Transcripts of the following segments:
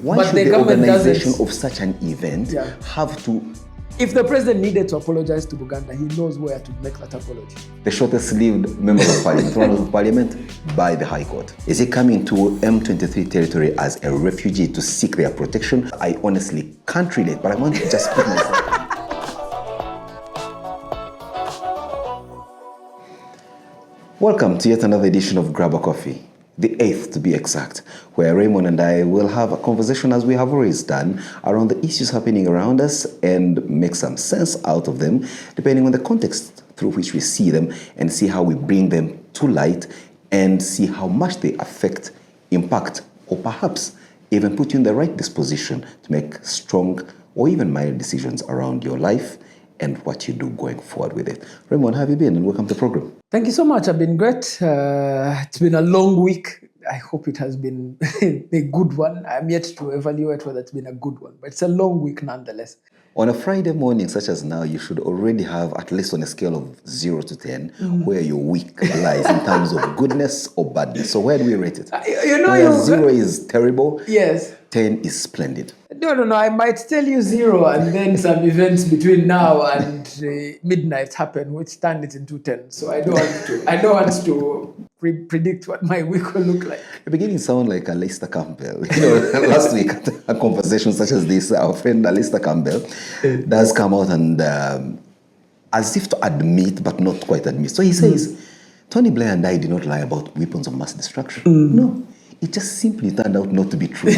Why should the organization of such an event have to... If the president needed to apologize to Uganda, he knows where to make that apology. The shortest-lived member of parliament, one of parliament, by the High Court. Is he coming to M23 territory as a refugee to seek their protection? I honestly can't relate, but I want to just put myself... Welcome to yet another edition of Grab a Coffee, the 8th to be exact, where Raymond and I will have a conversation, as we have always done, around the issues happening around us and make some sense out of them, depending on the context through which we see them, and see how we bring them to light and see how much they affect, impact, or perhaps even put you in the right disposition to make strong or even minor decisions around your life and what you do going forward with it. Raymond, how have you been? And welcome to the program. Thank you so much. I've been great. It's been a long week. I hope it has been a good one. I'm yet to evaluate whether it's been a good one, but it's a long week nonetheless. On a Friday morning such as now, you should already have, at least on a scale of 0 to 10, where your week lies in terms of goodness or badness. So where do we rate it? Where 0 is terrible, yes. 10 is splendid. No. I might tell you 0 and then some events between now and midnight happen, which turn it into 10. So I don't want to predict what my week will look like. You're beginning to sound like Alistair Campbell. Last week at a conversation such as this, our friend Alistair Campbell does come out and as if to admit, but not quite admit. So he says, Tony Blair and I did not lie about weapons of mass destruction. No, it just simply turned out not to be true.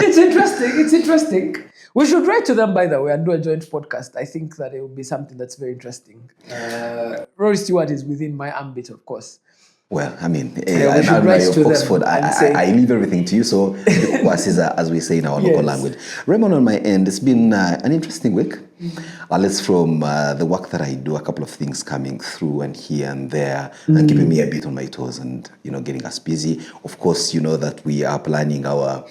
It's interesting. We should write to them, by the way, and do a joint podcast. I think that it will be something that's very interesting. Rory Stewart is within my ambit, of course. Well, I mean, I'm of Oxford. I leave everything to you, so as we say in our local language. Raymond, on my end, it's been an interesting week. Let's from the work that I do, a couple of things coming through and here and there, and keeping me a bit on my toes and, getting us busy. Of course, you know that we are planning our,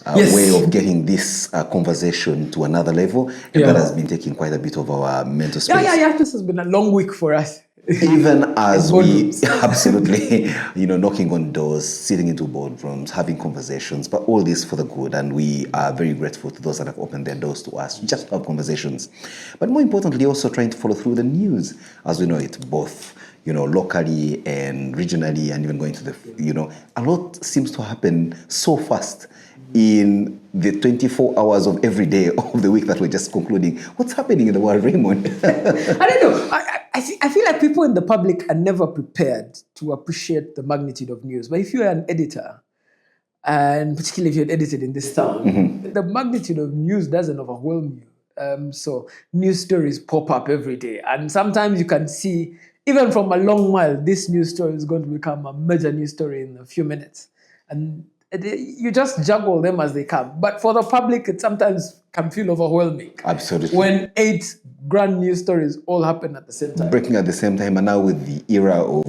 way of getting this conversation to another level. And that has been taking quite a bit of our mental space. Yeah. This has been a long week for us. Even as we absolutely, knocking on doors, sitting into boardrooms, having conversations, but all this for the good. And we are very grateful to those that have opened their doors to us, just to have conversations. But more importantly, also trying to follow through the news as we know it, both locally and regionally, and even going to the, a lot seems to happen so fast in the 24 hours of every day of the week that we're just concluding. What's happening in the world, Raymond? I don't know. I feel like people in the public are never prepared to appreciate the magnitude of news. But if you're an editor, and particularly if you're edited in this town, the magnitude of news doesn't overwhelm you. So news stories pop up every day. And sometimes you can see, even from a long mile, this news story is going to become a major news story in a few minutes. And you just juggle them as they come. But for the public, it sometimes can feel overwhelming. Absolutely. When 8 grand news stories all happen at the same time. Breaking at the same time, and now with the era of,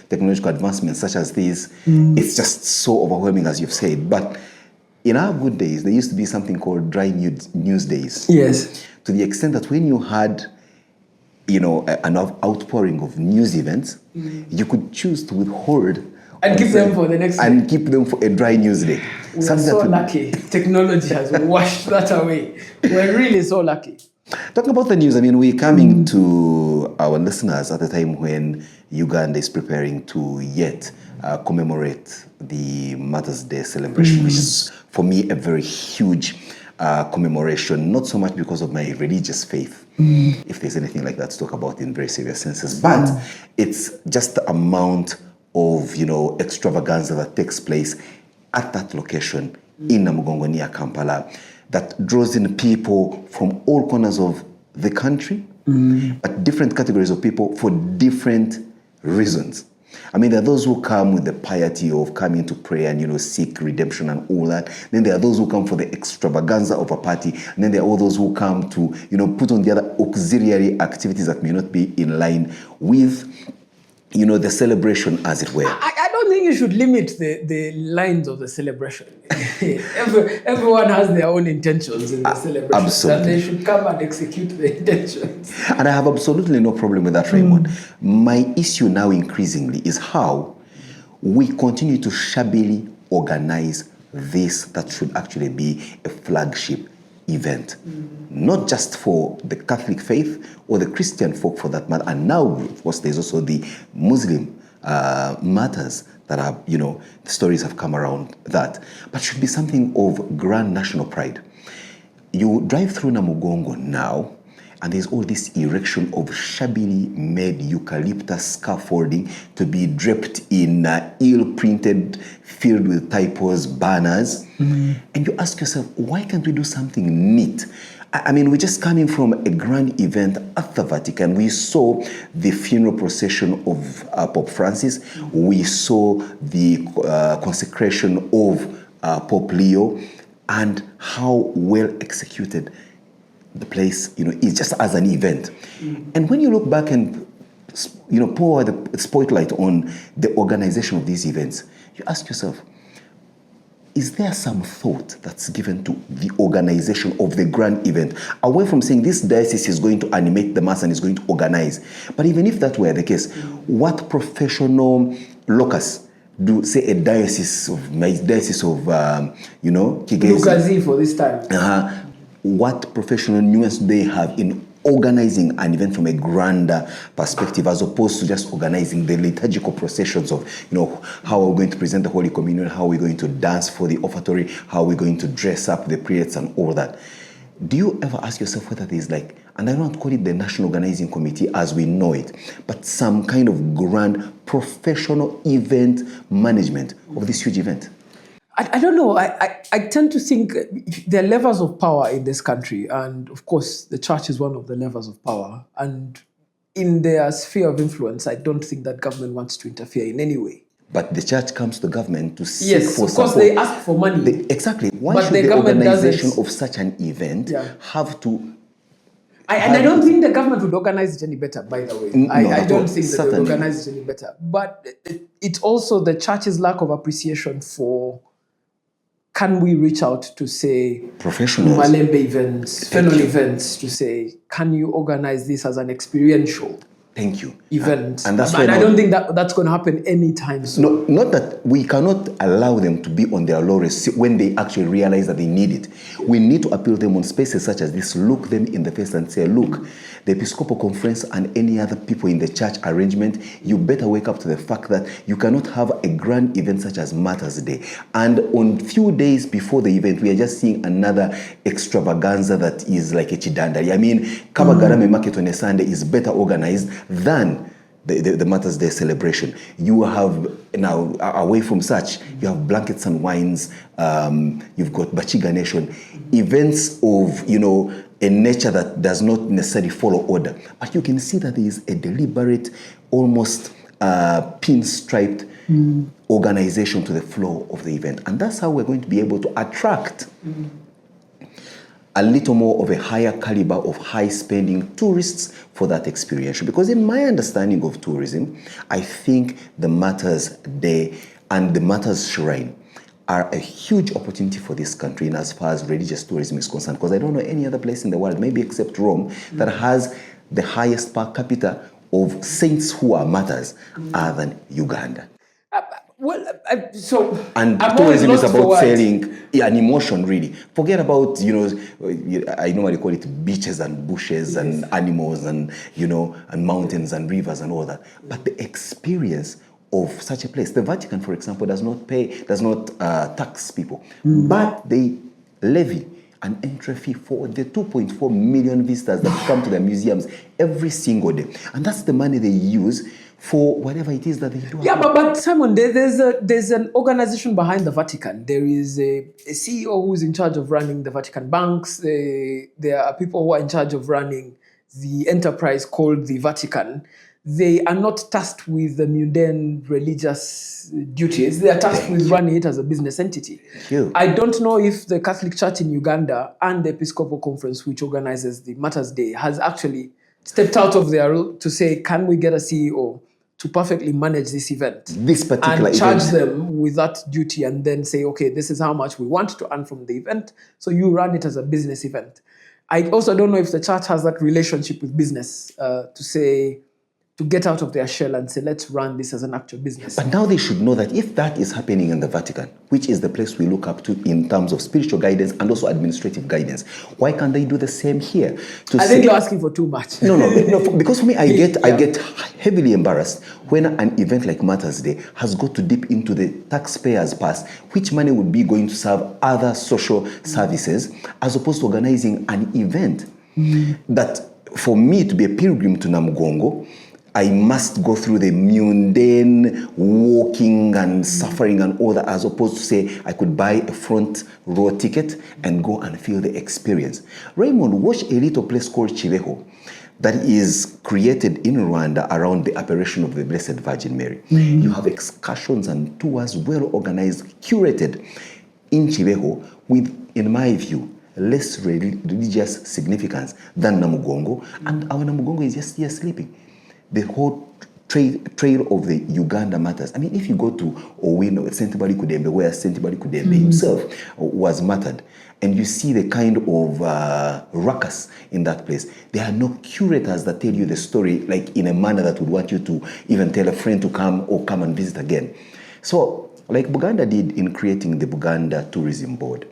technological advancements such as these, it's just so overwhelming, as you've said. But in our good days, there used to be something called dry news days. Yes. To the extent that when you had an outpouring of news events, you could choose to withhold and keep them for the next day. And keep them for a dry news day. We're so lucky. Technology has washed that away. We're really so lucky. Talking about the news, we're coming to our listeners at a time when Uganda is preparing to yet commemorate the Martyrs' Day celebration, which is, for me, a very huge commemoration, not so much because of my religious faith, if there's anything like that to talk about in very serious senses, but it's just the amount of, extravaganza that takes place at that location in Namugongo near Kampala that draws in people from all corners of the country, but different categories of people for different reasons. There are those who come with the piety of coming to pray and, seek redemption and all that. Then there are those who come for the extravaganza of a party. And then there are all those who come to, put on the other auxiliary activities that may not be in line with, the celebration, as it were. I don't think you should limit the lines of the celebration. Everyone has their own intentions in the celebration. Absolutely. And they should come and execute the intentions. And I have absolutely no problem with that, Raymond. My issue now increasingly is how we continue to shabbily organize this that should actually be a flagship event, not just for the Catholic faith or the Christian folk for that matter. And now, of course, there's also the Muslim matters that are, the stories have come around that, but should be something of grand national pride. You drive through Namugongo now, and there's all this erection of shabbily made eucalyptus scaffolding to be draped in ill-printed, filled with typos, banners. And you ask yourself, why can't we do something neat? I mean, we're just coming from a grand event at the Vatican. We saw the funeral procession of Pope Francis. We saw the consecration of Pope Leo, and how well executed the place, is just as an event. And when you look back and, pour the spotlight on the organization of these events, you ask yourself, is there some thought that's given to the organization of the grand event? Away from saying this diocese is going to animate the mass and is going to organize. But even if that were the case, what professional locus do, say, a diocese of Kigezi, Pugas for this time. What professional nuance do they have in organizing an event from a grander perspective, as opposed to just organizing the liturgical processions of, how we're going to present the Holy Communion, how we're going to dance for the offertory, how we're going to dress up the priests and all that. Do you ever ask yourself whether there's and I don't want to call it the National Organizing Committee as we know it, but some kind of grand professional event management of this huge event? I don't know. I tend to think there are levels of power in this country. And of course, the church is one of the levels of power. And in their sphere of influence, I don't think that government wants to interfere in any way. But the church comes to government to seek for support. Yes, of course, they ask for money. Exactly. Why should the organization of such an event have to... I don't think the government would organize it any better, by the way. I don't think that they would organize it any better. But it's also the church's lack of appreciation for... Can we reach out to, say, professionals, Malembe events, Fennel events, to say, can you organize this as an experiential event? And that's I don't think that's going to happen anytime soon. No, not that we cannot allow them to be on their laurels when they actually realize that they need it. We need to appeal to them on spaces such as this, look them in the face and say, look, the Episcopal Conference and any other people in the church arrangement, you better wake up to the fact that you cannot have a grand event such as Martyrs Day. And on few days before the event, we are just seeing another extravaganza that is like a chidandari. I mean, Kabagarame Market on a Sunday is better organized than the Martyrs Day celebration. You have now, away from such, you have blankets and wines, you've got Bachiga Nation, events of, a nature that does not necessarily follow order. But you can see that there is a deliberate, almost pinstriped organization to the flow of the event. And that's how we're going to be able to attract a little more of a higher caliber of high-spending tourists for that experience. Because in my understanding of tourism, I think the Martyrs Day and the Martyrs Shrine are a huge opportunity for this country in as far as religious tourism is concerned. Because I don't know any other place in the world, maybe except Rome, that has the highest per capita of saints who are martyrs other than Uganda. And tourism is about selling an emotion, really. Forget about, I normally call it beaches and bushes and animals and, and mountains and rivers and all that. But the experience of such a place. The Vatican, for example, does not tax people, but they levy an entry fee for the 2.4 million visitors that come to their museums every single day. And that's the money they use for whatever it is that they do. Yeah, but Simon, there's an organization behind the Vatican. There is a CEO who's in charge of running the Vatican banks. There are people who are in charge of running the enterprise called the Vatican. They are not tasked with the mundane religious duties. They are tasked with running it as a business entity. I don't know if the Catholic Church in Uganda and the Episcopal Conference, which organizes the Martyrs Day, has actually stepped out of their role to say, can we get a CEO to perfectly manage this event? This particular and charge event. them with that duty and then say, okay, this is how much we want to earn from the event. So you run it as a business event. I also don't know if the church has that relationship with business to to get out of their shell and say, let's run this as an actual business. But now they should know that if that is happening in the Vatican, which is the place we look up to in terms of spiritual guidance and also administrative guidance, why can't they do the same here? I think you're asking for too much. No, because for me, I get heavily embarrassed when an event like Martyrs Day has got to dip into the taxpayers' purse, which money would be going to serve other social services, as opposed to organizing an event that, for me to be a pilgrim to Namugongo, I must go through the mundane walking and suffering and all that, as opposed to say I could buy a front row ticket and go and feel the experience. Raymond, watch a little place called Chibeho that is created in Rwanda around the apparition of the Blessed Virgin Mary. You have excursions and tours, well organized, curated in Chibeho with, in my view, less religious significance than Namugongo, and our Namugongo is just here sleeping. The whole trail of the Uganda Martyrs. I mean, if you go to Owino, Sentibali Kudembe, where Sentibali Kudembe himself was martyred, and you see the kind of ruckus in that place, there are no curators that tell you the story like in a manner that would want you to even tell a friend to come or come and visit again. So, like Buganda did in creating the Buganda Tourism Board,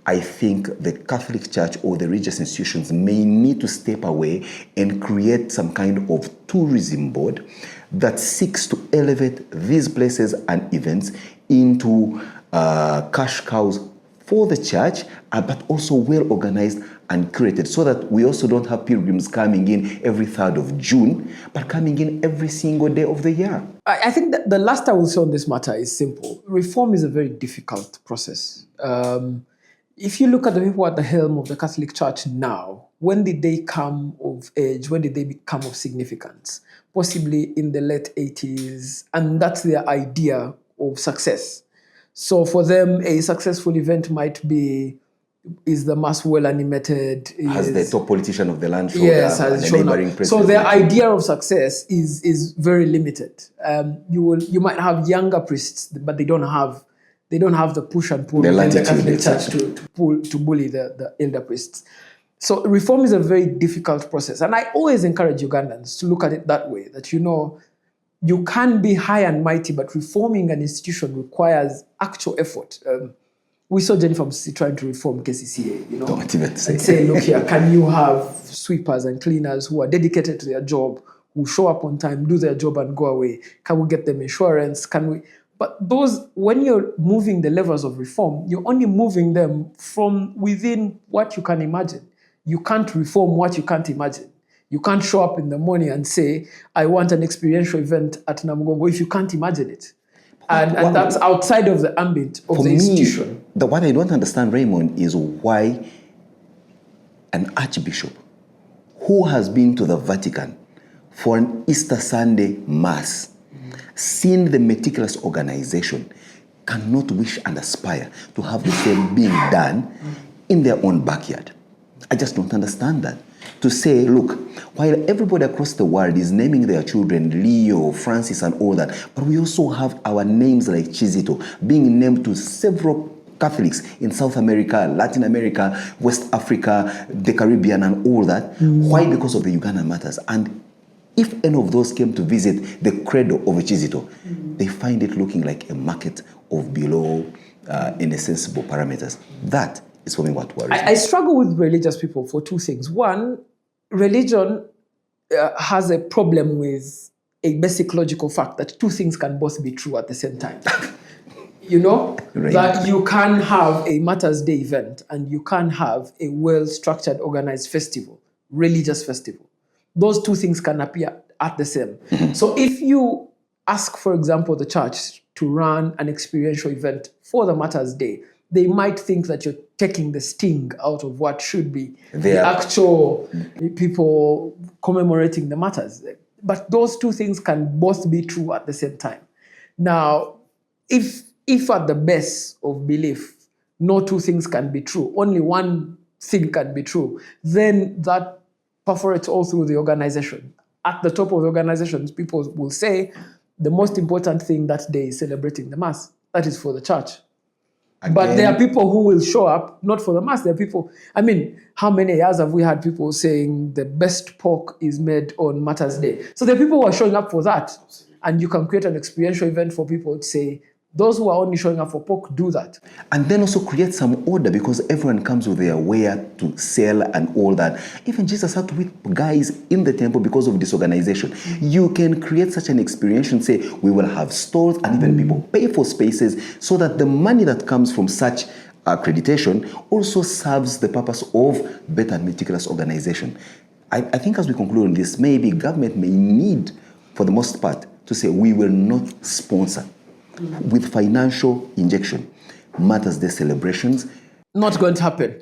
I think the Catholic Church or the religious institutions may need to step away and create some kind of tourism board that seeks to elevate these places and events into cash cows for the church, but also well organized and curated, so that we also don't have pilgrims coming in every 3rd of June, but coming in every single day of the year. I think that the last I will say on this matter is simple. Reform is a very difficult process. If you look at the people at the helm of the Catholic Church now, when did they come of age? When did they become of significance? Possibly in the late 80s, and that's their idea of success. So for them, a successful event might be, is the mass well animated? Has the top politician of the land showed yes, up, has and the shown neighboring up. president? So their idea of success is very limited. You might have younger priests, but they don't have the push and pull within the Catholic Church to bully the elder priests. So reform is a very difficult process. And I always encourage Ugandans to look at it that way, that, you can be high and mighty, but reforming an institution requires actual effort. We saw Jennifer Musisi trying to reform KCCA, Don't even say. and say, look here, can you have sweepers and cleaners who are dedicated to their job, who show up on time, do their job and go away? Can we get them insurance? But those, when you're moving the levels of reform, you're only moving them from within what you can imagine. You can't reform what you can't imagine. You can't show up in the morning and say, I want an experiential event at Namugongo if you can't imagine it. And that's outside of the ambit of the institution. What I don't understand, Raymond, is why an archbishop who has been to the Vatican for an Easter Sunday Mass, seen the meticulous organization, cannot wish and aspire to have the same being done in their own backyard. I just don't understand that. To say, look, while everybody across the world is naming their children Leo, Francis, and all that, but we also have our names like Chizito being named to several Catholics in South America, Latin America, West Africa, the Caribbean, and all that. Why? Because of the Ugandan Martyrs. And if any of those came to visit the credo of a Chizito, they find it looking like a market of below inaccessible parameters. That is for me what worries me. I struggle with religious people for two things. One, religion has a problem with a basic logical fact that two things can both be true at the same time. Right. That you can have a Martyrs Day event and you can have a well-structured, organized festival, religious festival. Those two things can appear at the same. So if you ask, for example, the church to run an experiential event for the Martyrs Day, they might think that you're taking the sting out of what should be the actual people commemorating the martyrs. But those two things can both be true at the same time. Now, if at the base of belief, no two things can be true, only one thing can be true, then that perforates all through the organization. At the top of the organizations, people will say the most important thing that day is celebrating the Mass. That is for the church. But there are people who will show up, not for the mass. There are people, I mean, how many years have we had people saying the best pork is made on Martyrs Day? So there are people who are showing up for that. And you can create an experiential event for people to say, those who are only showing up for pork, do that. And then also create some order, because everyone comes with their where to sell and all that. Even Jesus had to whip guys in the temple because of disorganization. You can create such an experience and say, we will have stores, and even people pay for spaces, so that the money that comes from such accreditation also serves the purpose of better and meticulous organization. I think as we conclude on this, maybe government may need, for the most part, to say, we will not sponsor with financial injection Martyrs Day celebrations. Not going to happen.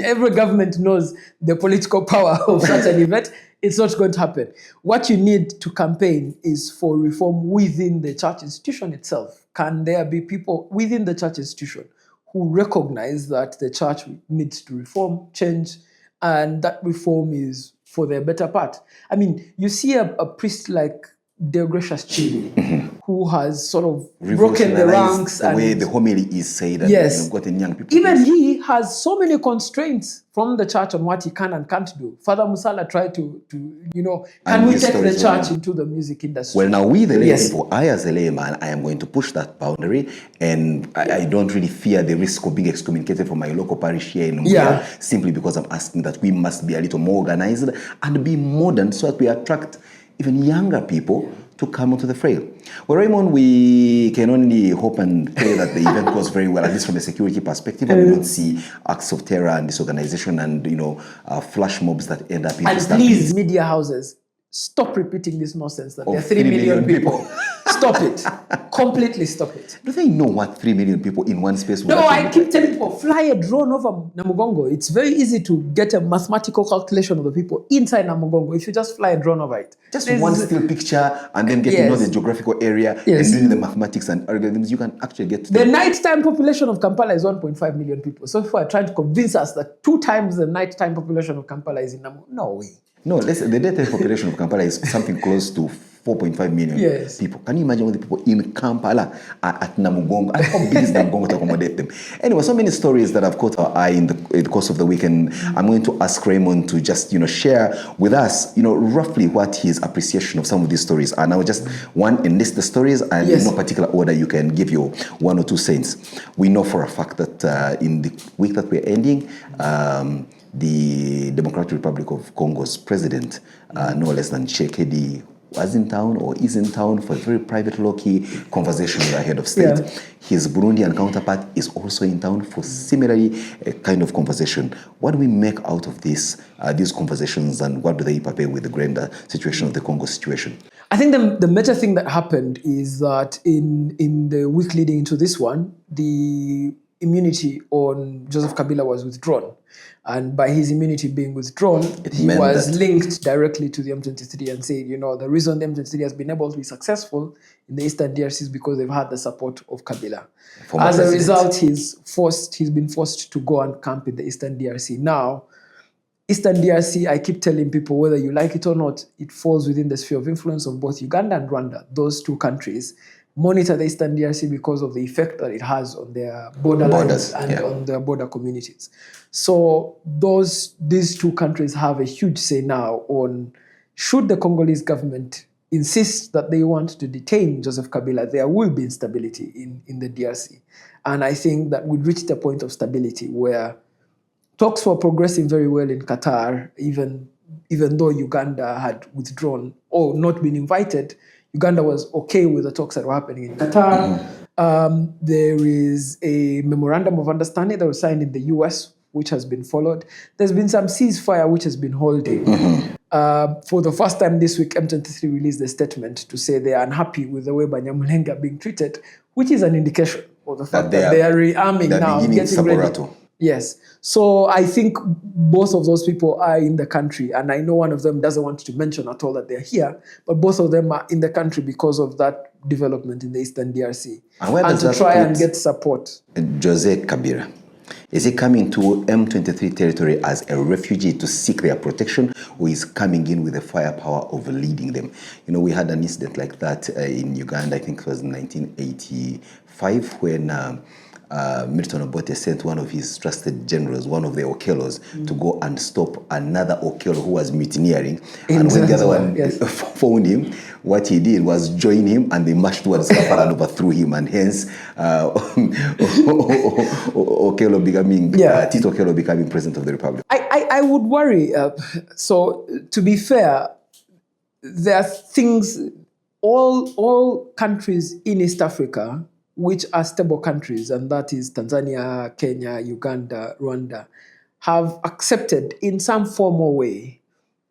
Every government knows the political power of such an event. It's not going to happen. What you need to campaign is for reform within the church institution itself. Can there be people within the church institution who recognize that the church needs to reform, change, and that reform is for their better part? I mean, you see a priest like Deo Gracious Chidi, who has sort of broken the ranks. The way the homily is said, and yes, gotten young people. Even he has so many constraints from the church on what he can and can't do. Father Musala tried to can we take the church into the music industry? Well, now we the lay people, I as a layman, I am going to push that boundary, and I don't really fear the risk of being excommunicated from my local parish here in Mbuya, simply because I'm asking that we must be a little more organized and be modern, so that we attract even younger people to come onto the fray. Well, Raymond, we can only hope and pray that the event goes very well, at least from a security perspective, and we don't see acts of terror and disorganization and, flash mobs that end up in. And please, media houses, stop repeating this nonsense that there are 3 million people. Stop it. Completely stop it. Do they know what 3 million people in one space will No, I keep telling people, fly a drone over Namugongo. It's very easy to get a mathematical calculation of the people inside Namugongo if you just fly a drone over it. Just one still picture, and then get to know the geographical area, and doing the mathematics and algorithms, you can actually get to the nighttime population of Kampala is 1.5 million people. So if we are trying to convince us that 2 times the nighttime population of Kampala is in Namugongo, no way. No, listen, the daytime population of Kampala is something close to 4.5 million people. Can you imagine all the people in Kampala are at Namugongo? And how big is Namugongo to accommodate them? Anyway, so many stories that have caught our eye in the course of the weekend. I'm going to ask Raymond to just, share with us, roughly what his appreciation of some of these stories are. Now, just one, enlist the stories, and in no particular order, you can give your 1 or 2 cents. We know for a fact that in the week that we're ending, the Democratic Republic of Congo's president, no less than Tshisekedi, was in town or is in town for a very private, low-key conversation with our head of state. His Burundian counterpart is also in town for similarly a kind of conversation. What do we make out of these conversations, and what do they prepare with the grander situation of the Congo situation? I think the major thing that happened is that in the week leading into this one, the immunity on Joseph Kabila was withdrawn. And by his immunity being withdrawn, he was linked directly to the M23 and said, the reason the M23 has been able to be successful in the Eastern DRC is because they've had the support of Kabila. As a result, he's been forced to go and camp in the Eastern DRC. Now, Eastern DRC, I keep telling people, whether you like it or not, it falls within the sphere of influence of both Uganda and Rwanda. Those 2 countries monitor the Eastern DRC because of the effect that it has on their borders and on their border communities. So these 2 countries have a huge say now on, should the Congolese government insist that they want to detain Joseph Kabila, there will be instability in the DRC. And I think that we'd reached a point of stability where talks were progressing very well in Qatar, even though Uganda had withdrawn or not been invited. Uganda was okay with the talks that were happening in Qatar. There is a memorandum of understanding that was signed in the US, which has been followed. There's been some ceasefire which has been holding. For the first time this week, M23 released a statement to say they are unhappy with the way Banyamulenge are being treated, which is an indication of the fact that they are rearming now, getting ready. Yes. So I think both of those people are in the country, and I know one of them doesn't want to mention at all that they're here, but both of them are in the country because of that development in the Eastern DRC. And to try and get support. Joseph Kabila, is he coming to M23 territory as a refugee to seek their protection, or is coming in with the firepower of leading them? We had an incident like that in Uganda, I think it was in 1985, when Milton Obote sent one of his trusted generals, one of the Okellos, to go and stop another Okello who was mutineering. And when the other one found him, what he did was join him, and they marched towards Kampala and overthrew him, and hence Okello becoming Tito Okello becoming president of the republic. I would worry. So to be fair, there are things. All countries in East Africa which are stable countries, and that is Tanzania, Kenya, Uganda, Rwanda, have accepted in some form or way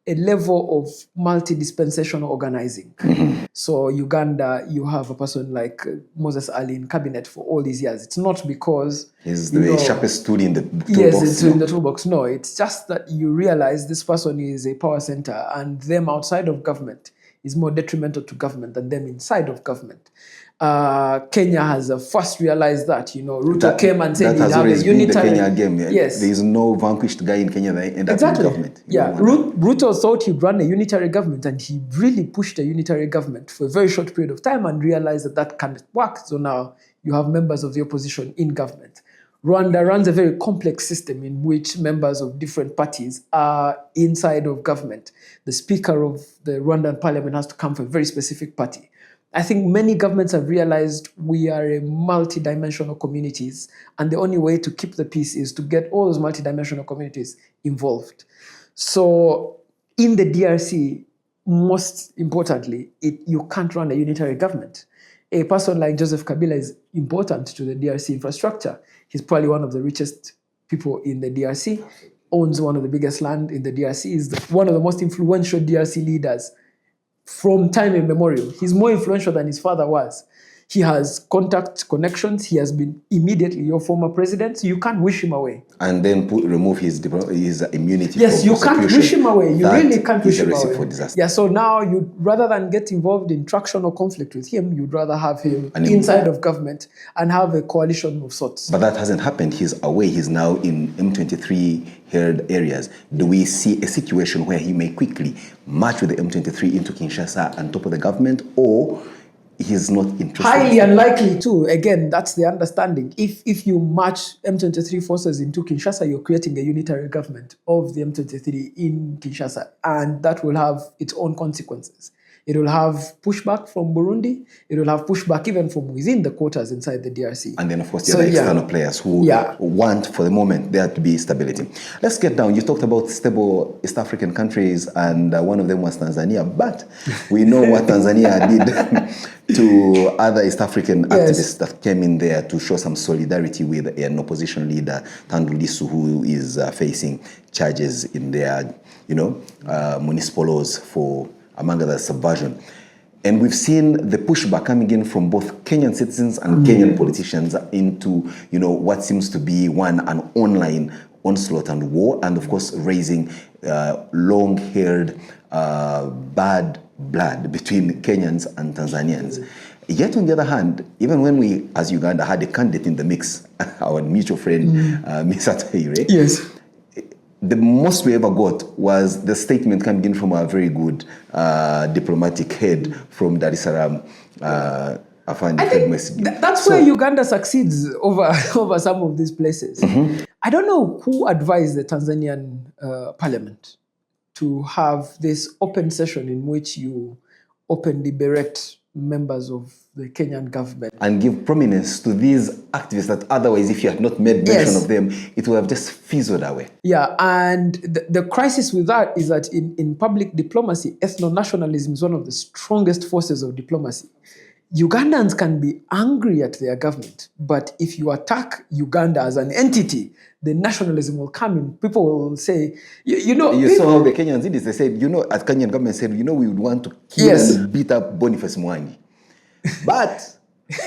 a level of multi-dispensational organizing. So Uganda, you have a person like Moses Ali in cabinet for all these years. It's not because he's the sharpest tool in the toolbox. Yes, it's in the toolbox. No, it's just that you realize this person is a power center, and them outside of government is more detrimental to government than them inside of government. Kenya has first realized that, Ruto came and said he'd have a unitary... the Kenya game. Yes. There is no vanquished guy in Kenya that ended up in government. Ruto thought he'd run a unitary government, and he really pushed a unitary government for a very short period of time and realized that can't work. So now you have members of the opposition in government. Rwanda runs a very complex system in which members of different parties are inside of government. The speaker of the Rwandan parliament has to come from a very specific party. I think many governments have realized we are a multidimensional communities, and the only way to keep the peace is to get all those multidimensional communities involved. So in the DRC, most importantly, you can't run a unitary government. A person like Joseph Kabila is important to the DRC infrastructure. He's probably one of the richest people in the DRC, owns one of the biggest land in the DRC, is one of the most influential DRC leaders from time immemorial. He's more influential than his father was. He has contact connections. He has been immediately your former president. So you can't wish him away. And then remove his immunity. Yes, you can't wish him away. You really can't wish him away. For disaster. Yeah, so now rather than get involved in traction or conflict with him, you'd rather have him inside of government and have a coalition of sorts. But that hasn't happened. He's away. He's now in M23 held areas. Do we see a situation where he may quickly march with the M23 into Kinshasa on top of the government, or he's not interested? Highly unlikely too. Again, that's the understanding. If you march M23 forces into Kinshasa, you're creating a unitary government of the M23 in Kinshasa, and that will have its own consequences. It will have pushback from Burundi. It will have pushback even from within the quarters inside the DRC. And then, of course, the other external players who want, for the moment, there to be stability. Let's get down. You talked about stable East African countries, and one of them was Tanzania. But we know what Tanzania did to other East African activists that came in there to show some solidarity with an opposition leader, Tundu Lissu, who is facing charges in their, municipal laws for, among other, subversion. And we've seen the pushback coming in from both Kenyan citizens and Kenyan politicians into, what seems to be an online onslaught and war, and of course raising long-haired bad blood between Kenyans and Tanzanians. Yet on the other hand, even when we, as Uganda, had a candidate in the mix, our mutual friend, Mr. Taire, yes, the most we ever got was the statement coming in from our very good diplomatic head from Dar es Salaam. I think that's where Uganda succeeds over some of these places. I don't know who advised the Tanzanian parliament to have this open session in which you openly berate members of the Kenyan government. And give prominence to these activists that otherwise, if you had not made mention of them, it would have just fizzled away. Yeah, and the crisis with that is that in public diplomacy, ethno-nationalism is one of the strongest forces of diplomacy. Ugandans can be angry at their government, but if you attack Uganda as an entity, the nationalism will come in. People will say, you saw how the Kenyans did this. They said, as Kenyan government said, we would want to kill and beat up Boniface Mwangi. But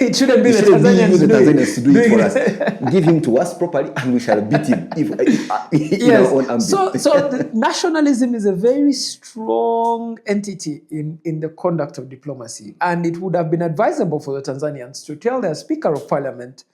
it shouldn't be the Tanzanians to do it for us. Give him to us properly, and we shall beat him in our own ambit. So the nationalism is a very strong entity in the conduct of diplomacy, and it would have been advisable for the Tanzanians to tell their Speaker of Parliament,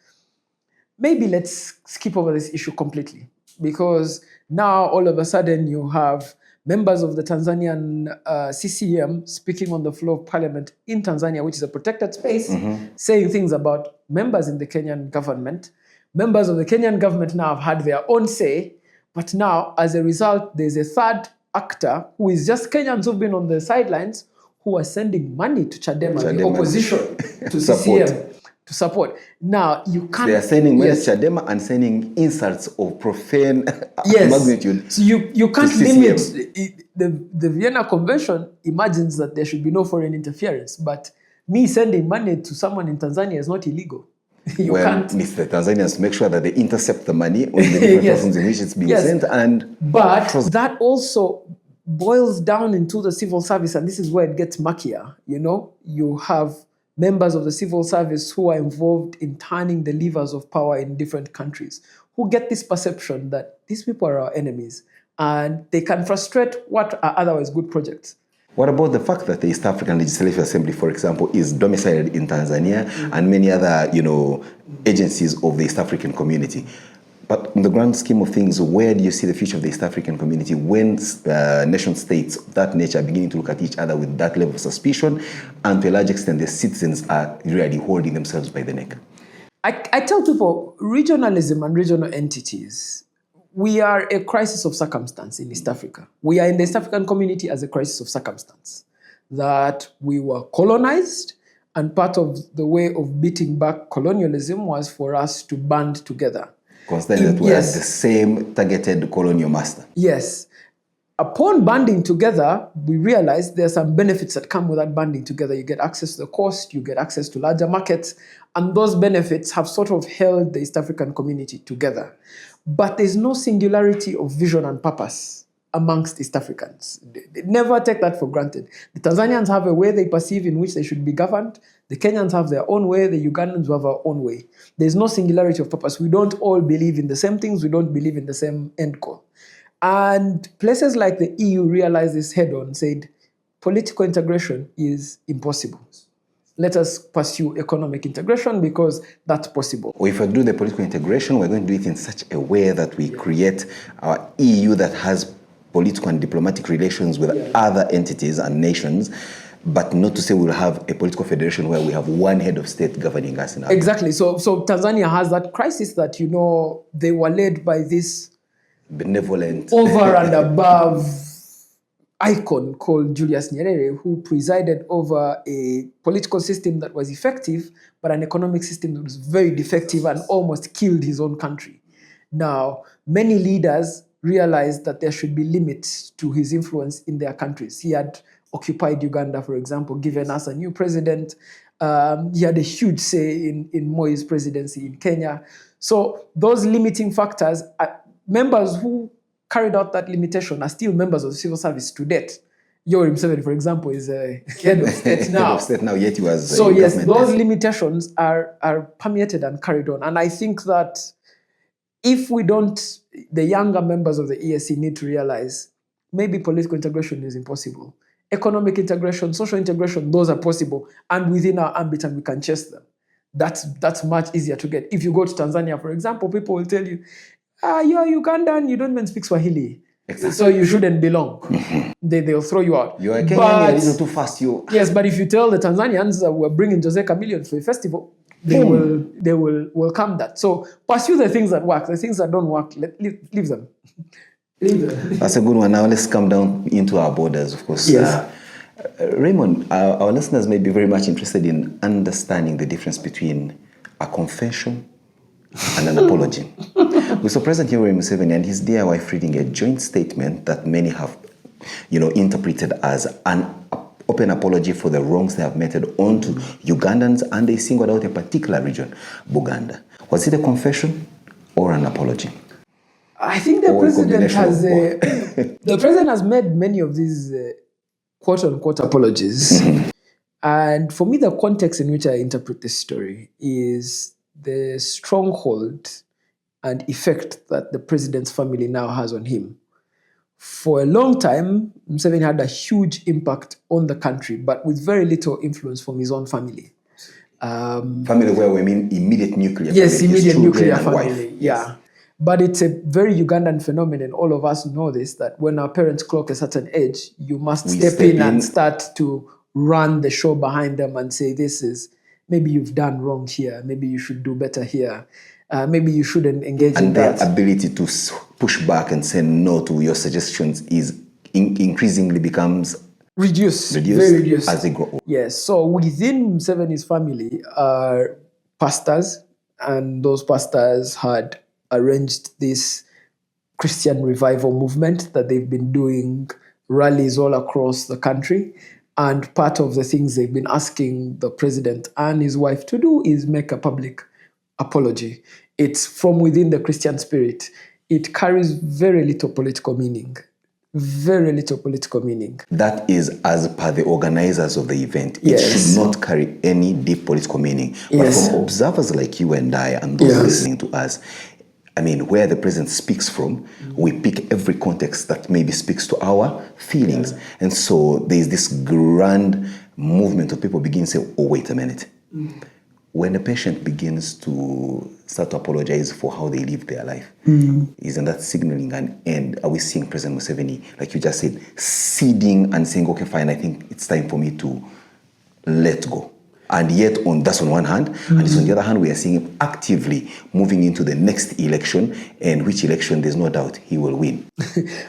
maybe let's skip over this issue completely, because now all of a sudden you have members of the Tanzanian CCM speaking on the floor of parliament in Tanzania, which is a protected space, saying things about members in the Kenyan government. Members of the Kenyan government now have had their own say, but now, as a result, there's a third actor who is just Kenyans who've been on the sidelines who are sending money to Chadema, the opposition, to CCM. To support. Now, you can't... They are sending money to Chadema and sending insults of profane magnitude. So you can't limit... The Vienna Convention imagines that there should be no foreign interference, but me sending money to someone in Tanzania is not illegal. You can't... It's the Tanzanians to make sure that they intercept the money on the different platforms in which it's being sent. But that also boils down into the civil service, and this is where it gets murkier. You have members of the civil service who are involved in turning the levers of power in different countries, who get this perception that these people are our enemies and they can frustrate what are otherwise good projects. What about the fact that the East African Legislative Assembly, for example, is domiciled in Tanzania and many other, agencies of the East African community? But in the grand scheme of things, where do you see the future of the East African community when nation states of that nature are beginning to look at each other with that level of suspicion, and to a large extent the citizens are really holding themselves by the neck? I tell people, regionalism and regional entities, we are a crisis of circumstance in East Africa. We are in the East African community as a crisis of circumstance. That we were colonized, and part of the way of beating back colonialism was for us to band together. Considering that we had the same targeted colonial master. Yes. Upon banding together, we realized there are some benefits that come with that banding together. You get access to the coast, you get access to larger markets, and those benefits have sort of held the East African community together. But there's no singularity of vision and purpose amongst East Africans. They never take that for granted. The Tanzanians have a way they perceive in which they should be governed. The Kenyans have their own way. The Ugandans have our own way. There's no singularity of purpose. We don't all believe in the same things. We don't believe in the same end goal. And places like the EU realized this head on, said, political integration is impossible. Let us pursue economic integration because that's possible. Or if we do the political integration, we're going to do it in such a way that we create our EU that has political and diplomatic relations with other entities and nations, but not to say we'll have a political federation where we have one head of state governing us. Exactly. So Tanzania has that crisis that, they were led by this benevolent, over and above icon called Julius Nyerere, who presided over a political system that was effective, but an economic system that was very defective and almost killed his own country. Now, many leaders realized that there should be limits to his influence in their countries. He had occupied Uganda, for example, given us a new president. He had a huge say in Moi's presidency in Kenya. So those limiting factors, members who carried out that limitation are still members of the civil service to date. Yoweri Museveni, for example, is a head of state now. Head of state now, yet he was so yes, those limitations are permeated and carried on. And I think that if we don't, the younger members of the EAC need to realize maybe political integration is impossible. Economic integration, social integration, those are possible and within our ambit, and we can chase them. That's much easier to get. If you go to Tanzania, for example, people will tell you, you're Ugandan, you don't even speak Swahili. Exactly. So you shouldn't belong. They'll throw you out. You're a Kenyan, you're a little too fast. Yes, but if you tell the Tanzanians that we're bringing Jose Chameleon for a festival, they will welcome that. So pursue the things that work. The things that don't work, leave them. That's a good one. Now let's come down into our borders, of course. Yes. Raymond, our listeners may be very much interested in understanding the difference between a confession and an apology. We saw President Yoweri Museveni and his dear wife reading a joint statement that many have, interpreted as an open apology for the wrongs they have meted onto Ugandans, and they singled out a particular region, Buganda. Was it a confession or an apology? I think the president has made many of these quote-unquote apologies. And for me, the context in which I interpret this story is the stronghold and effect that the president's family now has on him. For a long time, Museveni had a huge impact on the country, but with very little influence from his own family. Family where we mean immediate nuclear family. Yes, immediate nuclear family, yeah. But it's a very Ugandan phenomenon. All of us know this, that when our parents clock a certain age, you must step in and start to run the show behind them and say, this is, maybe you've done wrong here. Maybe you should do better here. Maybe you shouldn't engage in that. And their ability to push back and say no to your suggestions is increasingly becomes reduced, very reduced as they grow old. Yes. So within Museveni's family are pastors, and those pastors had arranged this Christian revival movement that they've been doing rallies all across the country. And part of the things they've been asking the president and his wife to do is make a public apology. It's from within the Christian spirit. It carries very little political meaning. Very little political meaning. That is as per the organizers of the event. It Yes. should not carry any deep political meaning. But Yes. from observers like you and I and those Yes. listening to us, I mean, where the president speaks from, we pick every context that maybe speaks to our feelings. And so there's this grand movement of people begin to say, oh, wait a minute. When a patient begins to start to apologize for how they live their life, isn't that signaling an end? Are we seeing President Museveni, like you just said, ceding and saying, okay, fine, I think it's time for me to let go? And yet, that's on one hand, and on the other hand, we are seeing him actively moving into the next election, and which election, there's no doubt, he will win.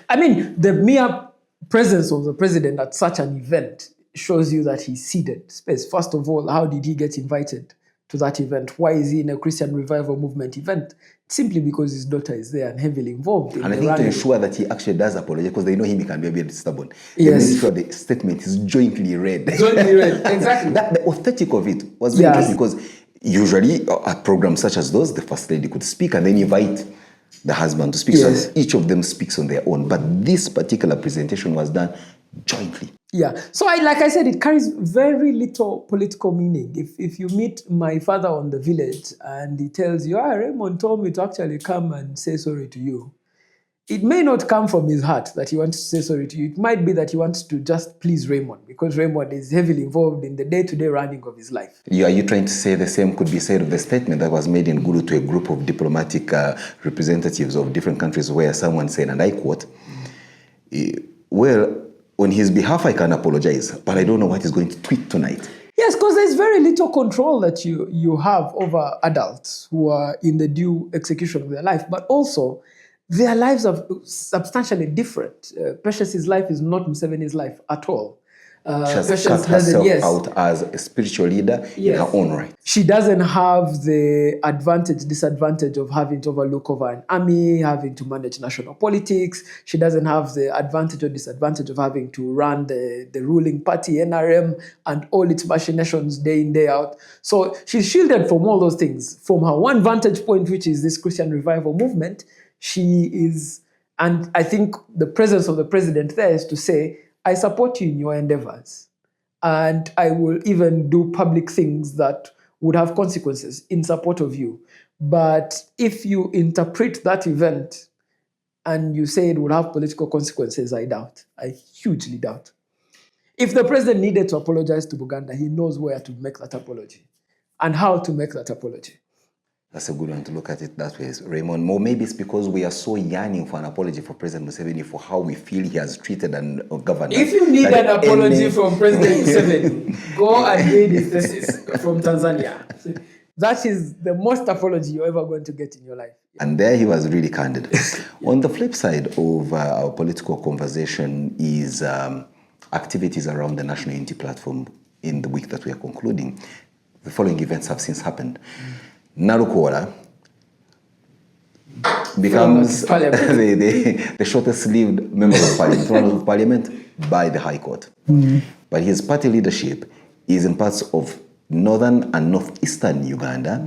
I mean, the mere presence of the president at such an event shows you that he ceded space. First of all, how did he get invited to that event? Why is he in a Christian revival movement event? Simply because his daughter is there and heavily involved in and I think to ensure that he actually does apologize, because they know him, he can be a bit stubborn. Yes. They make sure the statement is jointly read. Jointly read, exactly. The authentic of it was very interesting, because usually at programs such as those, the first lady could speak and then invite the husband to speak. Yes. So each of them speaks on their own. But this particular presentation was done jointly. Yeah. So like I said, it carries very little political meaning. If you meet my father on the village and he tells you, Raymond told me to actually come and say sorry to you, it may not come from his heart that he wants to say sorry to you. It might be that he wants to just please Raymond, because Raymond is heavily involved in the day-to-day running of his life. Are you trying to say the same could be said of the statement that was made in Gulu to a group of diplomatic representatives of different countries, where someone said, and I quote, well, on his behalf, I can apologize, but I don't know what he's going to tweet tonight. Yes, because there's very little control that you have over adults who are in the due execution of their life, but also their lives are substantially different. Precious's life is not Museveni's life at all. She has cut herself out as a spiritual leader in her own right. She doesn't have the disadvantage of having to overlook over an army, having to manage national politics. She doesn't have the advantage or disadvantage of having to run the ruling party, NRM, and all its machinations day in, day out. So she's shielded from all those things. From her one vantage point, which is this Christian revival movement, she is, and I think the presence of the president there is to say, I support you in your endeavors, and I will even do public things that would have consequences in support of you. But if you interpret that event and you say it will have political consequences, I doubt. I hugely doubt. If the president needed to apologize to Uganda, he knows where to make that apology and how to make that apology. That's a good one to look at it that way, Raymond. Or maybe it's because we are so yearning for an apology for President Museveni for how we feel he has treated and governed. If you need an apology from President Museveni, go and read his thesis from Tanzania. That is the most apology you're ever going to get in your life. And there he was really candid. On the flip side of our political conversation is activities around the National Unity Platform in the week that we are concluding. The following events have since happened. Narukola becomes the shortest-lived member of parliament by the High Court. But his party leadership is in parts of northern and northeastern Uganda,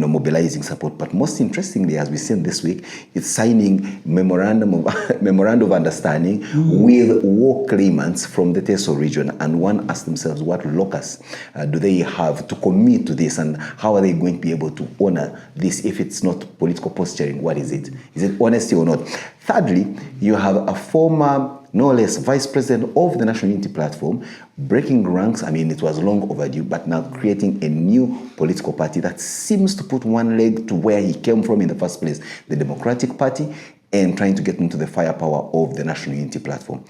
mobilizing support. But most interestingly, as we seen this week, it's signing memorandum of understanding with war claimants from the Teso region. And one asks themselves, what locus do they have to commit to this, and how are they going to be able to honor this if it's not political posturing? What is it? Is it honesty or not? Thirdly, you have a former, no less, vice president of the National Unity Platform breaking ranks. I mean, it was long overdue, but now creating a new political party that seems to put one leg to where he came from in the first place, the Democratic Party, and trying to get into the firepower of the National Unity Platform.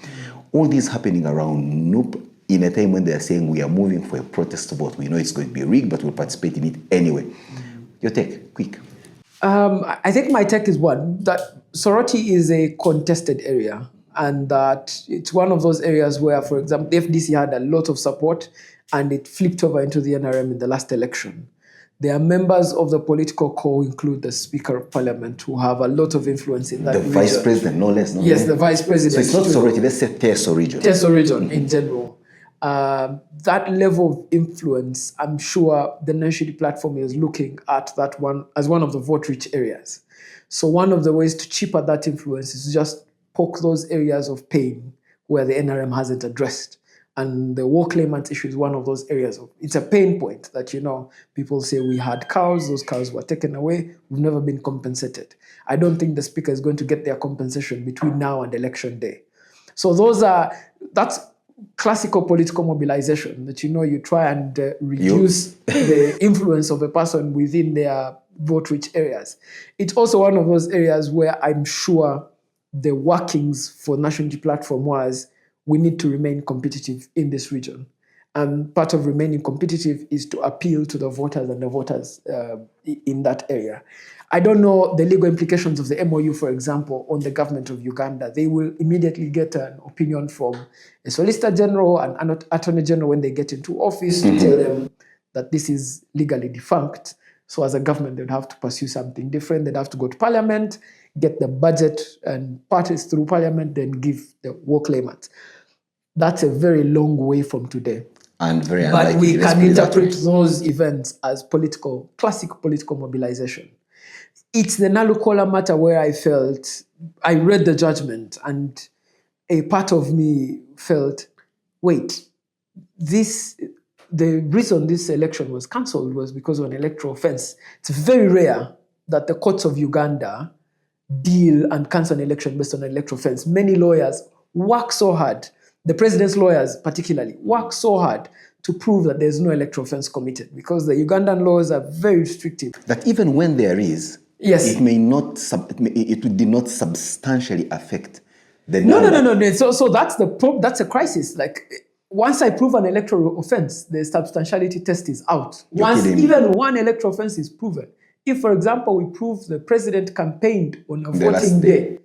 All this happening around NUP in a time when they are saying we are moving for a protest vote. We know it's going to be rigged, but we'll participate in it anyway. Your take, quick. I think my take is one, that Soroti is a contested area, and that it's one of those areas where, for example, the FDC had a lot of support and it flipped over into the NRM in the last election. There are members of the political core, include the Speaker of Parliament, who have a lot of influence in that region. The Vice President, no less. Yes, the Vice President. So it's not Soroti, let's say Teso region. Teso region in general. That level of influence, I'm sure the National Platform is looking at that one as one of the vote-rich areas. So one of the ways to chip at that influence is to just poke those areas of pain where the NRM hasn't addressed. And the war claimant issue is one of those areas. It's a pain point that, people say we had cows, those cows were taken away, we've never been compensated. I don't think the Speaker is going to get their compensation between now and election day. So that's classical political mobilization, that you try and reduce the influence of a person within their vote-rich areas. It's also one of those areas where I'm sure the workings for National Unity Platform was, we need to remain competitive in this region. And part of remaining competitive is to appeal to the voters and the voters in that area. I don't know the legal implications of the MOU, for example, on the government of Uganda. They will immediately get an opinion from a Solicitor General and an Attorney General when they get into office to tell them that this is legally defunct. So as a government, they'd have to pursue something different. They'd have to go to Parliament, get the budget and parties through Parliament, then give the war claimant. That's a very long way from today. And very unlikely. But we can interpret those events as classic political mobilization. It's the Nalukola matter where I read the judgment and a part of me felt, wait, the reason this election was cancelled was because of an electoral offense. It's very rare that the courts of Uganda deal and cancel an election based on an electoral offense. Many lawyers work so hard, the president's lawyers particularly, work so hard to prove that there's no electoral offense committed, because the Ugandan laws are very restrictive. That even when there is, yes, it did not substantially affect the No. So that's a crisis. Like, once I prove an electoral offense, the substantiality test is out. Once even one electoral offense is proven, if, for example, we prove the president campaigned on a voting day,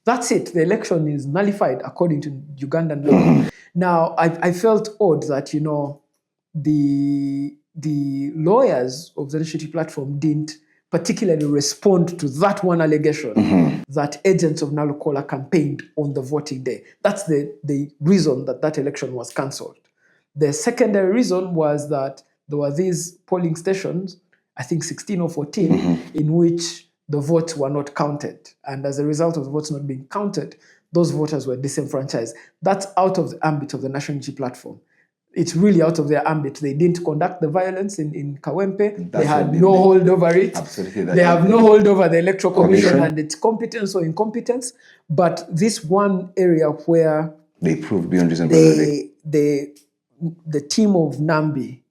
that's it. The election is nullified according to Ugandan law. Now, I felt odd that, the lawyers of the National Unity Platform didn't particularly respond to that one allegation that agents of Nalukola campaigned on the voting day. That's the reason that election was cancelled. The secondary reason was that there were these polling stations, I think 16 or 14, in which the votes were not counted. And as a result of the votes not being counted, those voters were disenfranchised. That's out of the ambit of the National Unity Platform. It's really out of their ambit. They didn't conduct the violence in Kawempe. They had no hold over it. Absolutely. They have no hold over the Electoral Commission and its competence or incompetence. But this one area where they proved beyond reasonable doubt, the team of Nambi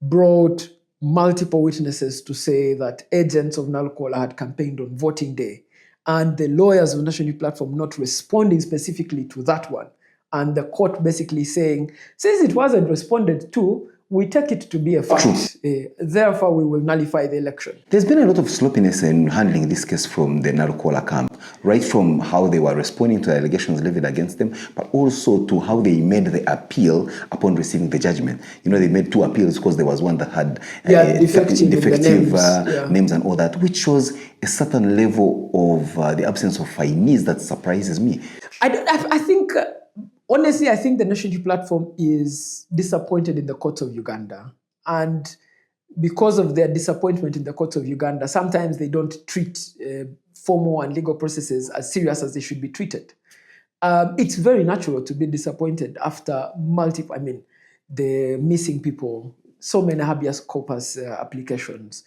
brought multiple witnesses to say that agents of Nalukola had campaigned on voting day, and the lawyers of the National Unity Platform not responding specifically to that one. And the court basically saying, since it wasn't responded to, we take it to be a fact. Therefore, we will nullify the election. There's been a lot of sloppiness in handling this case from the Nalukola camp, right from how they were responding to the allegations levied against them, but also to how they made the appeal upon receiving the judgment. They made 2 appeals because there was one that had defective names and all that, which shows a certain level of the absence of finesse that surprises me. I think... Honestly, I think the National Unity Platform is disappointed in the courts of Uganda. And because of their disappointment in the courts of Uganda, sometimes they don't treat formal and legal processes as serious as they should be treated. It's very natural to be disappointed after the missing people, so many habeas corpus applications,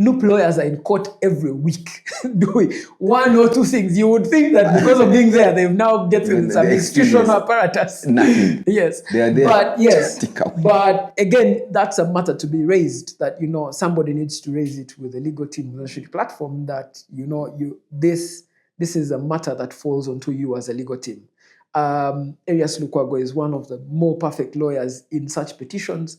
Nup lawyers are in court every week doing one or two things. You would think that because of being there, they've now getting some institutional apparatus. Nothing. Yes. They are there. But yes. But again, that's a matter to be raised, that, somebody needs to raise it with the legal team, with the national platform, that, this is a matter that falls onto you as a legal team. Elias Lukwago is one of the more perfect lawyers in such petitions.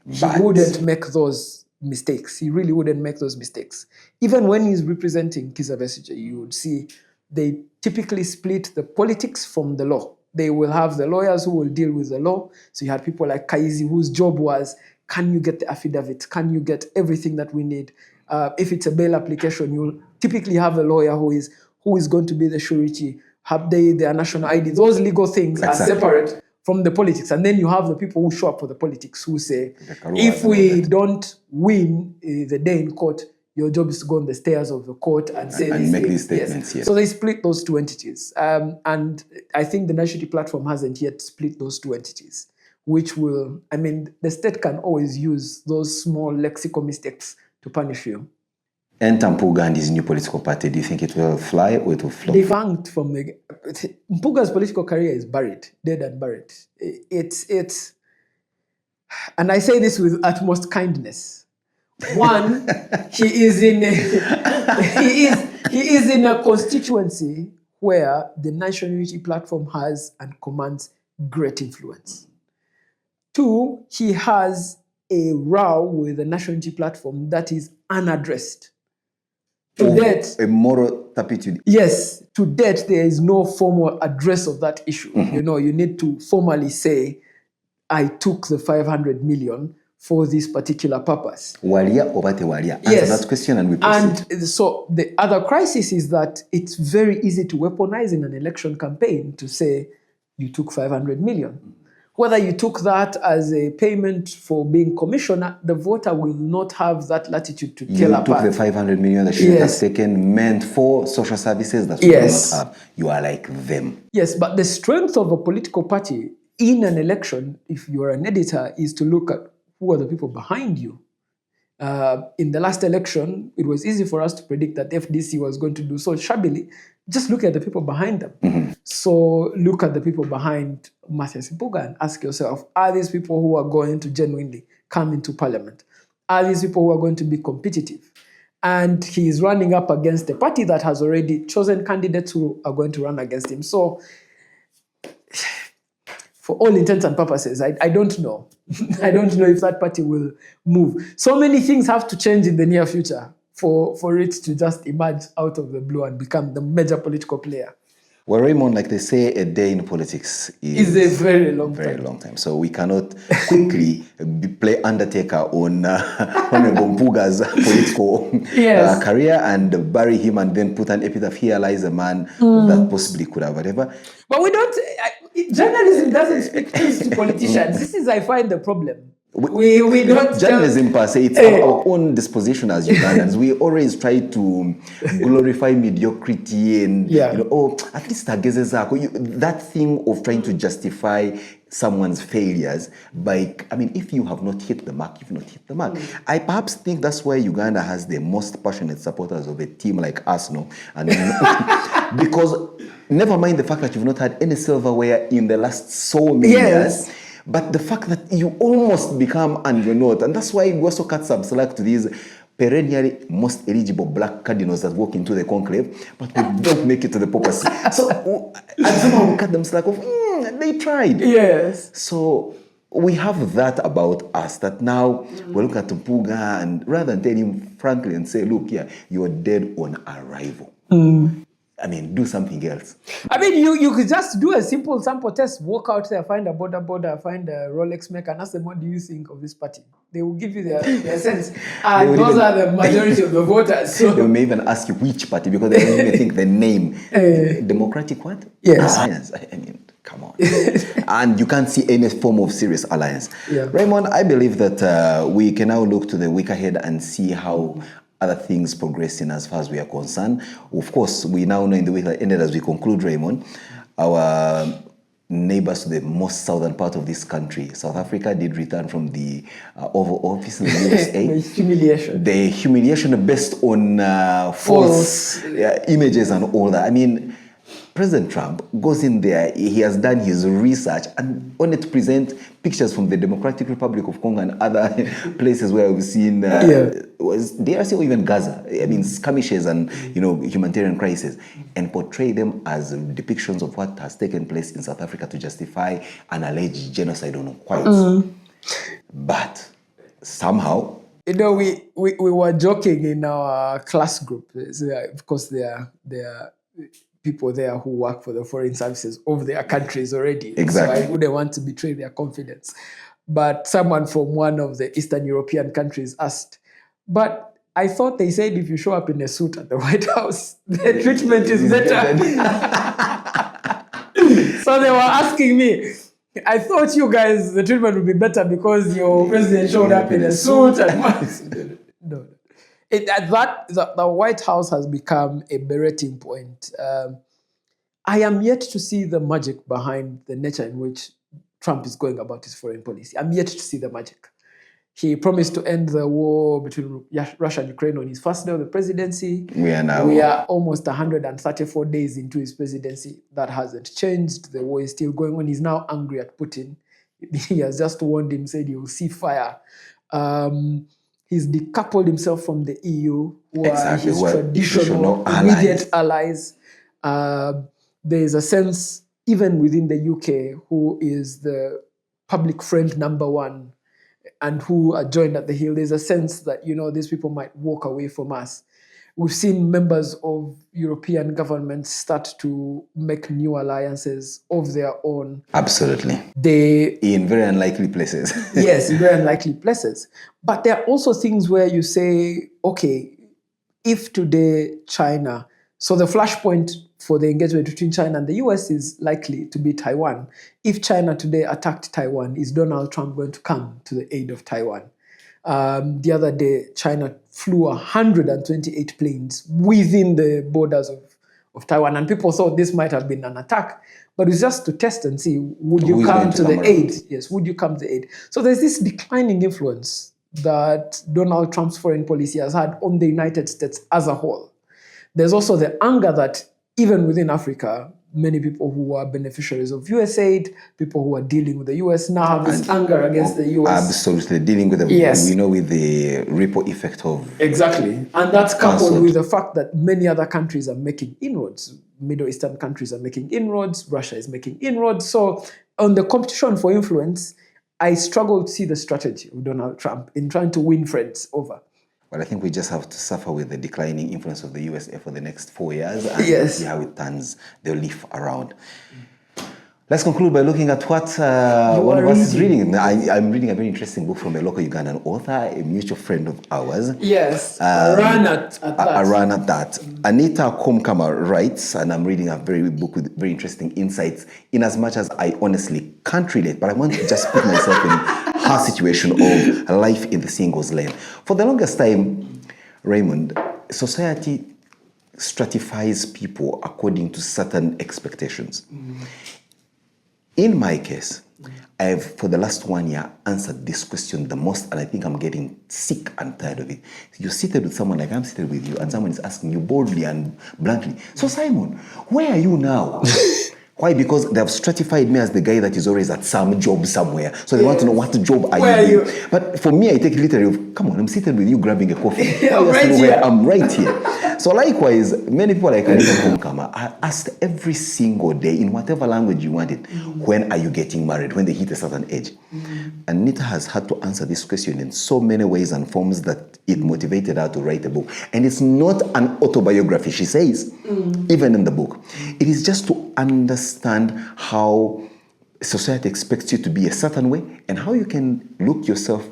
He wouldn't make those mistakes. He really wouldn't make those mistakes. Even when he's representing Kizza Besigye, you would see they typically split the politics from the law. They will have the lawyers who will deal with the law. So you had people like Kaizi, whose job was, can you get the affidavit? Can you get everything that we need? If it's a bail application, you'll typically have a lawyer who is going to be the surety. Have they their national ID? Those legal things are separate from the politics. And then you have the people who show up for the politics who say, if we don't win the day in court, your job is to go on the stairs of the court and say and make these statements. Yes. So they split those two entities. And I think the National Platform hasn't yet split those two entities, which will, the state can always use those small lexical mistakes to punish you. And Mpuga and his new political party, do you think it will fly or it will flop? They've hanged from the... Mpuga's political career is buried, dead and buried. It's... And I say this with utmost kindness. One, he is in a constituency where the National Unity Platform has and commands great influence. Two, he has a row with the National Unity Platform that is unaddressed. To date, a moral turpitude. Yes, to date, there is no formal address of that issue. You need to formally say, I took the 500 million for this particular purpose. Walia or bate walia? Yes. Answer that question and we proceed. And so the other crisis is that it's very easy to weaponize in an election campaign to say, you took 500 million. Whether you took that as a payment for being commissioner, the voter will not have that latitude to tell apart. You took the 500 million that should have taken meant for social services that you do not have. You are like them. Yes, but the strength of a political party in an election, if you are an editor, is to look at who are the people behind you. In the last election, it was easy for us to predict that FDC was going to do so shabbily. Just look at the people behind them. So look at the people behind Martyrs and ask yourself, are these people who are going to genuinely come into parliament? Are these people who are going to be competitive? And he is running up against a party that has already chosen candidates who are going to run against him. So for all intents and purposes, I don't know. I don't know if that party will move. So many things have to change in the near future for it to just emerge out of the blue and become the major political player. Well, Raymond, like they say, a day in politics is a very long time. So we cannot quickly play Undertaker on Honorable Pugas' political career and bury him and then put an epitaph. Here lies a man that possibly could have whatever. But we don't... journalism doesn't speak to politicians. This is, I find, the problem. We don't... Journalism per se, it's our own disposition as Ugandans. We always try to glorify mediocrity and, at least that thing of trying to justify someone's failures by, if you have not hit the mark, you've not hit the mark. I perhaps think that's why Uganda has the most passionate supporters of a team like Arsenal. And because never mind the fact that you've not had any silverware in the last so many years, but the fact that you almost become and you're not. And that's why we also cut some slack to these perennially most eligible black cardinals that walk into the conclave, but we don't make it to the papacy. So, and somehow we cut them slack of, they tried. Yes. So we have that about us, that now we look at Puga and rather than tell him frankly and say, look, you're dead on arrival. Do something else. You could just do a simple sample test, walk out there, find a border, find a Rolex maker, and ask them, what do you think of this party? They will give you their sense. And those are the majority of the voters. So. They may even ask you which party, because they don't even think the name. Democratic what? Yes. Alliance. Come on. And you can't see any form of serious alliance. Yeah. Raymond, I believe that we can now look to the week ahead and see how other things progressing as far as we are concerned. Of course, we now know in the week that ended as we conclude, Raymond, our neighbors to the most southern part of this country. South Africa did return from the Oval Office in the USA. The humiliation. The humiliation based on false images and all that. I mean, President Trump goes in there, he has done his research and wanted to present pictures from the Democratic Republic of Congo and other places where we've seen was DRC or even Gaza. I mean, skirmishes and humanitarian crisis, and portray them as depictions of what has taken place in South Africa to justify an alleged genocide on whites. But somehow, we were joking in our class group. Of course, there are people there who work for the foreign services of their countries already. Exactly. So I wouldn't want to betray their confidence. But someone from one of the Eastern European countries asked, but I thought they said if you show up in a suit at the White House, the treatment is better. So they were asking me, I thought you guys, the treatment would be better because your president showed up in a suit. And no. The White House has become a berating point. I am yet to see the magic behind the nature in which Trump is going about his foreign policy. I'm yet to see the magic. He promised to end the war between Russia and Ukraine on his first day of the presidency. We are almost 134 days into his presidency. That hasn't changed. The war is still going on. He's now angry at Putin. He has just warned him, said he will see fire. He's decoupled himself from the EU, who are his traditional immediate allies. There is a sense, even within the UK, who is the public friend number one and who are joined at the heel, there's a sense that, these people might walk away from us. We've seen members of European governments start to make new alliances of their own. Absolutely. In very unlikely places. Yes, in very unlikely places. But there are also things where you say, okay, if today China, so the flashpoint for the engagement between China and the US is likely to be Taiwan. If China today attacked Taiwan, is Donald Trump going to come to the aid of Taiwan? The other day, China flew 128 planes within the borders of Taiwan, and people thought this might have been an attack, but it's just to test and see, would you come to the aid? Yes, would you come to the aid? So there's this declining influence that Donald Trump's foreign policy has had on the United States as a whole. There's also the anger that even within Africa, many people who are beneficiaries of US aid, people who are dealing with the US now have this anger against the US. Absolutely, dealing with with the ripple effect of... Exactly. And that's coupled with the fact that many other countries are making inroads. Middle Eastern countries are making inroads, Russia is making inroads. So on the competition for influence, I struggle to see the strategy of Donald Trump in trying to win friends over. Well, I think we just have to suffer with the declining influence of the USA for the next 4 years and see how it turns the leaf around. Let's conclude by looking at what one of us is reading. I'm reading a very interesting book from a local Ugandan author, a mutual friend of ours. Yes, a run at that. Anita Komkama writes, and I'm reading a book with very interesting insights, in as much as I honestly can't relate, but I want to just put myself in her situation of life in the singles lane. For the longest time, Raymond, society stratifies people according to certain expectations. In my case, I've, for the last 1 year, answered this question the most, and I think I'm getting sick and tired of it. You're seated with someone like I'm seated with you, and someone is asking you boldly and bluntly, so Simon, where are you now? Why? Because they have stratified me as the guy that is always at some job somewhere. So they want to know what job are you doing. But for me, I take it literally of, come on, I'm seated with you grabbing a coffee. I'm right here. So likewise, many people like Anita Komkama are asked every single day in whatever language you want it, when are you getting married, when they hit a certain age. Anita has had to answer this question in so many ways and forms that it motivated her to write a book. And it's not an autobiography, she says, even in the book. It is just to understand how society expects you to be a certain way and how you can look yourself,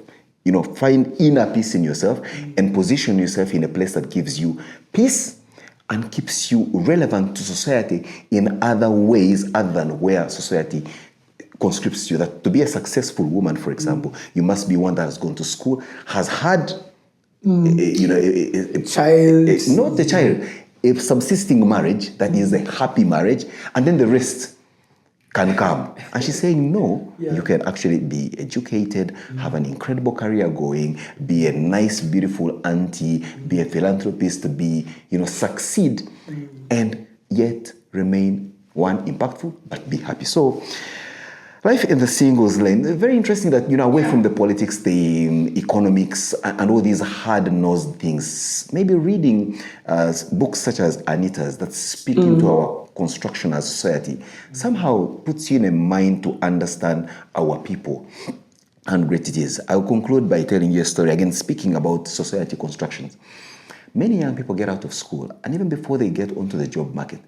find inner peace in yourself and position yourself in a place that gives you peace and keeps you relevant to society in other ways other than where society conscripts you. That to be a successful woman, for example, you must be one that has gone to school, has had a child, not a child, a subsisting marriage that is a happy marriage, and then the rest can come. And she's saying, no, Yeah. you can actually be educated, have an incredible career going, be a nice, beautiful auntie, be a philanthropist, be, succeed, and yet remain, one, impactful, but be happy. So, life in the singles lane, very interesting that, away from the politics, the economics, and all these hard-nosed things, maybe reading books such as Anita's that speak into our construction as society somehow puts you in a mind to understand our people and great it is. I'll conclude by telling you a story, again, speaking about society constructions. Many young people get out of school, and even before they get onto the job market,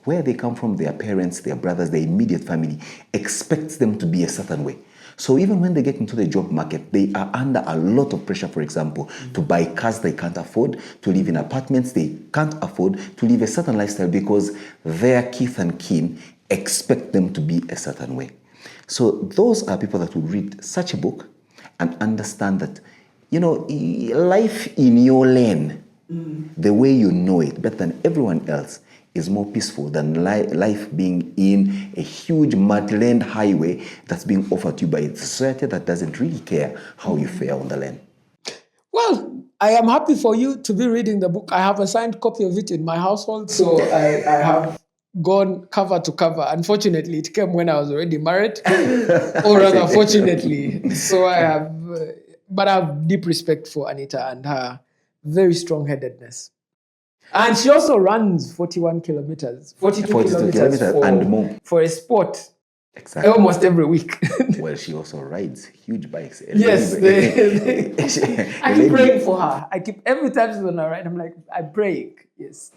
where they come from, their parents, their brothers, their immediate family expects them to be a certain way. So even when they get into the job market, they are under a lot of pressure, for example, to buy cars they can't afford, to live in apartments they can't afford, to live a certain lifestyle because their kith and kin expect them to be a certain way. So those are people that would read such a book and understand that, life in your lane, the way you know it, better than everyone else, is more peaceful than life being in a huge mudland highway that's being offered to you by a society that doesn't really care how you fare on the land. Well, I am happy for you to be reading the book. I have a signed copy of it in my household, so I have gone cover to cover. Unfortunately, it came when I was already married, or rather, fortunately. So I have, but I have deep respect for Anita and her very strong-headedness. And she also runs 41 kilometers, 42 kilometers and more for a sport. Exactly. Almost every week. Well, she also rides huge bikes. Yes. I keep praying for her. Every time she's on a ride, I'm like, I'm praying. Yes.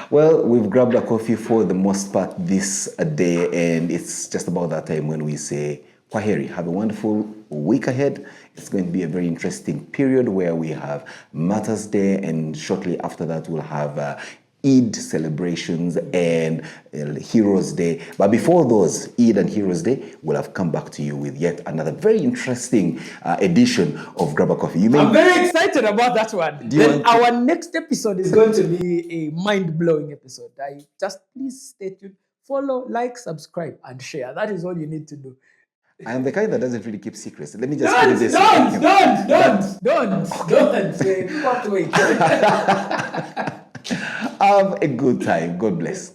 Well, we've grabbed a coffee for the most part this day, and it's just about that time when we say, Kwaheri, have a wonderful week ahead. It's going to be a very interesting period where we have Martyrs Day, and shortly after that we'll have Eid celebrations and Heroes Day. But before those, Eid and Heroes Day, we'll have come back to you with yet another very interesting edition of Grab a Coffee. I'm very excited about that one. Our next episode is going to be a mind-blowing episode. Please stay tuned. Follow, like, subscribe, and share. That is all you need to do. I am the kind that doesn't really keep secrets. Let me just put it this. Don't. Wait. Have a good time. God bless.